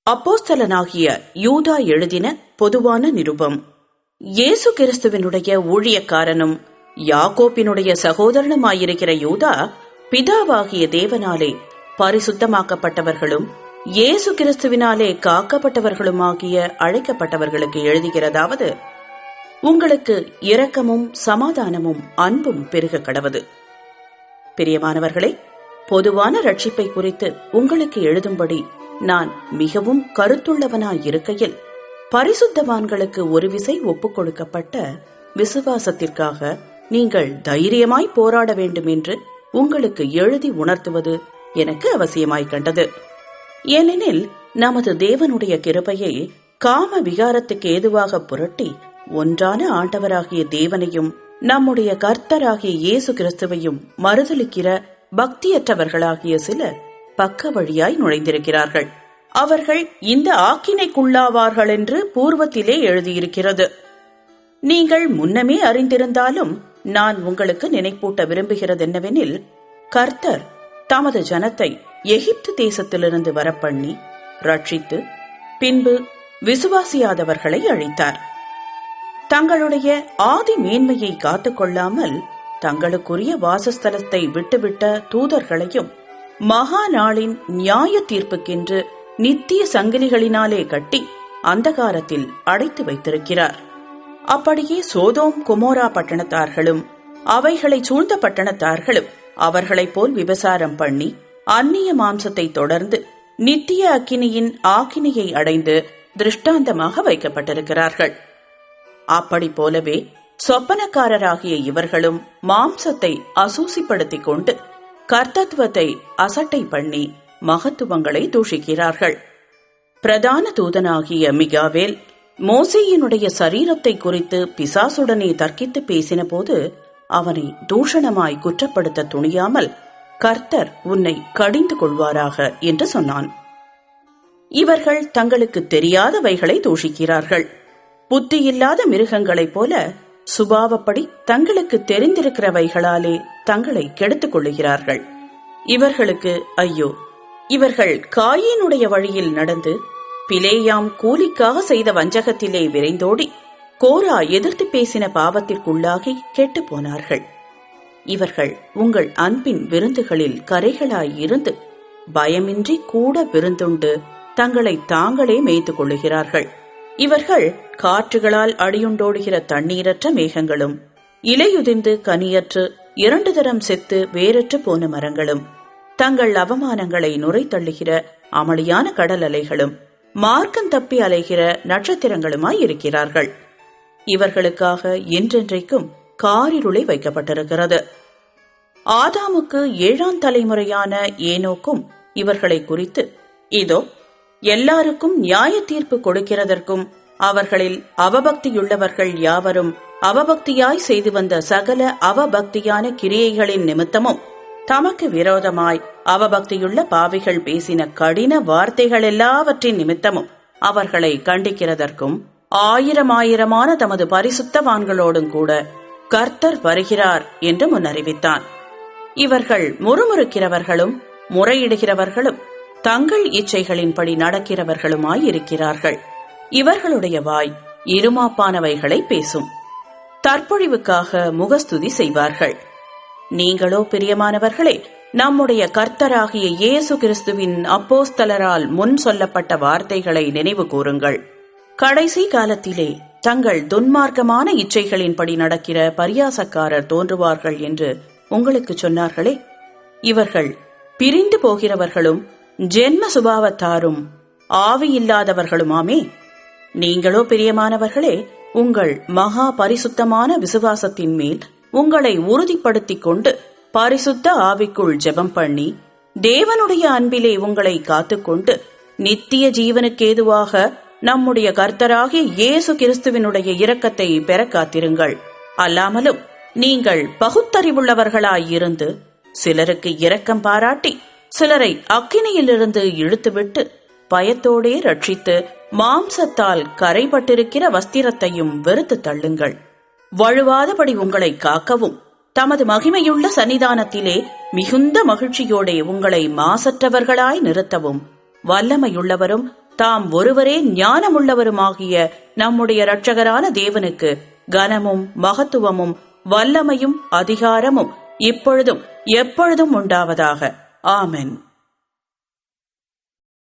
அப்போஸ்தலனாகிய யூதா எழுதின பொதுவான நிருபம். இயேசு கிறிஸ்துவினுடைய ஊழியக்காரனும் யாக்கோப்பினுடைய சகோதரனுமாயிருக்கிற யூதா, பிதாவாகிய தேவனாலே பரிசுத்தமாக்கப்பட்டவர்களும் இயேசு கிறிஸ்துவினாலே காக்கப்பட்டவர்களுமாகிய அழைக்கப்பட்டவர்களுக்கு எழுதுகிறதாவது: உங்களுக்கு இரக்கமும் சமாதானமும் அன்பும் பெருக கடவது. பிரியமானவர்களே, பொதுவான ரட்சிப்பை குறித்து உங்களுக்கு எழுதும்படி நான் மிகவும் கருத்துள்ளவனாயிருக்கையில், பரிசுத்தவான்களுக்கு ஒரு விசை ஒப்புக் கொடுக்கப்பட்ட விசுவாசத்திற்காக நீங்கள் தைரியமாய் போராட வேண்டும் என்று உங்களுக்கு எழுதி உணர்த்துவது எனக்கு அவசியமாய் கண்டது. ஏனெனில் நமது தேவனுடைய கிருபையை காம விகாரத்துக்கு ஏதுவாக புரட்டி ஒன்றான ஆண்டவராகிய தேவனையும் நம்முடைய கர்த்தராகிய இயேசு கிறிஸ்துவையும் மறுதலிக்கிற பக்தியற்றவர்களாகிய சிலர் பக்க வழியாய் நுழைந்திருக்கிறார்கள். அவர்கள் இந்த ஆக்கினைக்குள்ளாவார்கள் என்று பூர்வத்திலே எழுதியிருக்கிறது. நீங்கள் முன்னமே அறிந்திருந்தாலும் நான் உங்களுக்கு நினைப்பூட்ட விரும்புகிறது என்னவெனில், கர்த்தர் தமது ஜனத்தை எகிப்து தேசத்திலிருந்து வரப்பண்ணி ரட்சித்து பின்பு விசுவாசியாதவர்களை அழித்தார். தங்களுடைய ஆதி மேன்மையை காத்துக்கொள்ளாமல் தங்களுக்குரிய வாசஸ்தலத்தை விட்டுவிட்ட தூதர்களையும் மகா நாளின் நியாய தீர்ப்புக்கென்று நித்திய சங்கிலிகளினாலே கட்டி அந்தகாரத்தில் அடைத்து வைத்திருக்கிறார். அப்படியே சோதோம் கொமோரா பட்டணத்தார்களும் அவைகளை சூழ்ந்த பட்டணத்தார்களும் அவர்களைப் போல் விபசாரம் பண்ணி அந்நிய மாம்சத்தை தொடர்ந்து நித்திய அக்கினியின் ஆக்கினையை அடைந்து திருஷ்டாந்தமாக வைக்கப்பட்டிருக்கிறார்கள். அப்படி போலவே சொப்பனக்காரராகிய இவர்களும் மாம்சத்தை அசூசிப்படுத்திக் கொண்டு கர்த்தத்துவத்தை அசட்டை பண்ணி மகத்துவங்களை தூஷிக்கிறார்கள். பிரதான தூதனாகிய மிகாவேல் மோசேயினுடைய சரீரத்தை குறித்து பிசாசுடனே தர்க்கித்து பேசின போது அவனை தூஷணமாய் குற்றப்படுத்த துணியாமல், கர்த்தர் உன்னை கடிந்து கொள்வாராக என்று சொன்னான். இவர்கள் தங்களுக்கு தெரியாதவைகளை தூஷிக்கிறார்கள். புத்தியில்லாத மிருகங்களைப் போல சுபாவப்படி தங்களுக்கு தெரிந்திருக்கிறவைகளாலே தங்களை கெடுத்துக் கொள்ளுகிறார்கள். இவர்களுக்கு ஐயோ! இவர்கள் காயினுடைய வழியில் நடந்து பிலேயாம் கூலிக்காக செய்த வஞ்சகத்திலே விரைந்தோடி கோரா எதிர்த்து பேசின பாவத்திற்குள்ளாகி கெட்டு போனார்கள். இவர்கள் உங்கள் அன்பின் விருந்துகளில் கரைகளாயிருந்து பயமின்றி கூட விருந்துண்டு தங்களை தாங்களே மேய்த்துக் கொள்ளுகிறார்கள். இவர்கள் காற்றுகளால் அடியுண்டோடுகிற தண்ணீரற்ற மேகங்களும் இலையுதிர்ந்து கனியற்று 2 தரம் செத்து வேறற்று போன மரங்களும் தங்கள் அவமானங்களை நுரை தள்ளுகிற அமளியான கடல் அலைகளும் மார்க்கம் தப்பி அலைகிற நட்சத்திரங்களுமாய் இருக்கிறார்கள். இவர்களுக்காக என்றென்றைக்கும் காரிருளை வைக்கப்பட்டிருக்கிறது. ஆதாமுக்கு 7ஆம் தலைமுறையான ஏனோக்கும் இவர்களை குறித்து, இதோ எல்லாருக்கும் நியாய தீர்ப்பு கொடுக்கிறதற்கும் அவர்களில் அவபக்தியுள்ளவர்கள் யாவரும் அவபக்தியாய் செய்து வந்த சகல அவபக்தியான கிரியைகளின் நிமித்தமும் தமக்கு விரோதமாய் அவபக்தியுள்ள பாவிகள் பேசின கடின வார்த்தைகள் எல்லாவற்றின் நிமித்தமும் அவர்களை கண்டிக்கிறதற்கும் 1000 தமது பரிசுத்தவான்களோடும் கூட கர்த்தர் வருகிறார் என்று முன்னறிவித்தான். இவர்கள் முறுமுறுக்கிறவர்களும் முறையிடுகிறவர்களும் தங்கள் இச்சைகளின்படி நடக்கிறவர்களுமாயிருக்கிறார்கள். இவர்களுடைய வாய் இருமாப்பானவைகளை பேசும். தற்பொழிவுக்காக முகஸ்துதி செய்வார்கள். நீங்களோ பிரியமானவர்களே, நம்முடைய கர்த்தராகிய இயேசு கிறிஸ்துவின் அப்போஸ்தலரால் முன் சொல்லப்பட்ட வார்த்தைகளை நினைவு கூறுங்கள். கடைசி காலத்திலே தங்கள் துன்மார்க்கமான இச்சைகளின்படி நடக்கிற பரியாசக்காரர் தோன்றுவார்கள் என்று உங்களுக்கு சொன்னார்களே, இவர்கள் பிரிந்து போகிறவர்களும் ஜென்ம சுபாவத்தாரும் ஆவியில்லாதவர்களுமாமே. நீங்களோ பிரியமானவர்களே, உங்கள் மகா பரிசுத்தமான விசுவாசத்தின் மேல் உங்களை உறுதிப்படுத்திக் கொண்டு பரிசுத்த ஆவிக்குள் ஜெபம் பண்ணி தேவனுடைய அன்பிலே உங்களை காத்துக்கொண்டு நித்திய ஜீவனுக்கேதுவாக நம்முடைய கர்த்தராகிய இயேசு கிறிஸ்துவினுடைய இரக்கத்தை பெற காத்திருங்கள். அல்லாமலும் நீங்கள் பகுத்தறிவுள்ளவர்களாயிருந்து சிலருக்கு இரக்கம் பாராட்டி சிலரை அக்கினியிலிருந்து இழுத்துவிட்டு பயத்தோடே ரட்சித்து மாம்சத்தால் கரைபட்டிருக்கிற வஸ்திரத்தையும் வெறுத்து தள்ளுங்கள். வழுவாதபடி உங்களை காக்கவும் தமது மகிமையுள்ள சன்னிதானத்திலே மிகுந்த மகிழ்ச்சியோடே உங்களை மாசற்றவர்களாய் நிறுத்தவும் வல்லமையுள்ளவரும் தாம் ஒருவரே ஞானமுள்ளவருமாகிய நம்முடைய இரட்சகரான தேவனுக்கு கனமும் மகத்துவமும் வல்லமையும் அதிகாரமும் இப்பொழுதும் எப்பொழுதும் உண்டாவதாக. ஆமென்.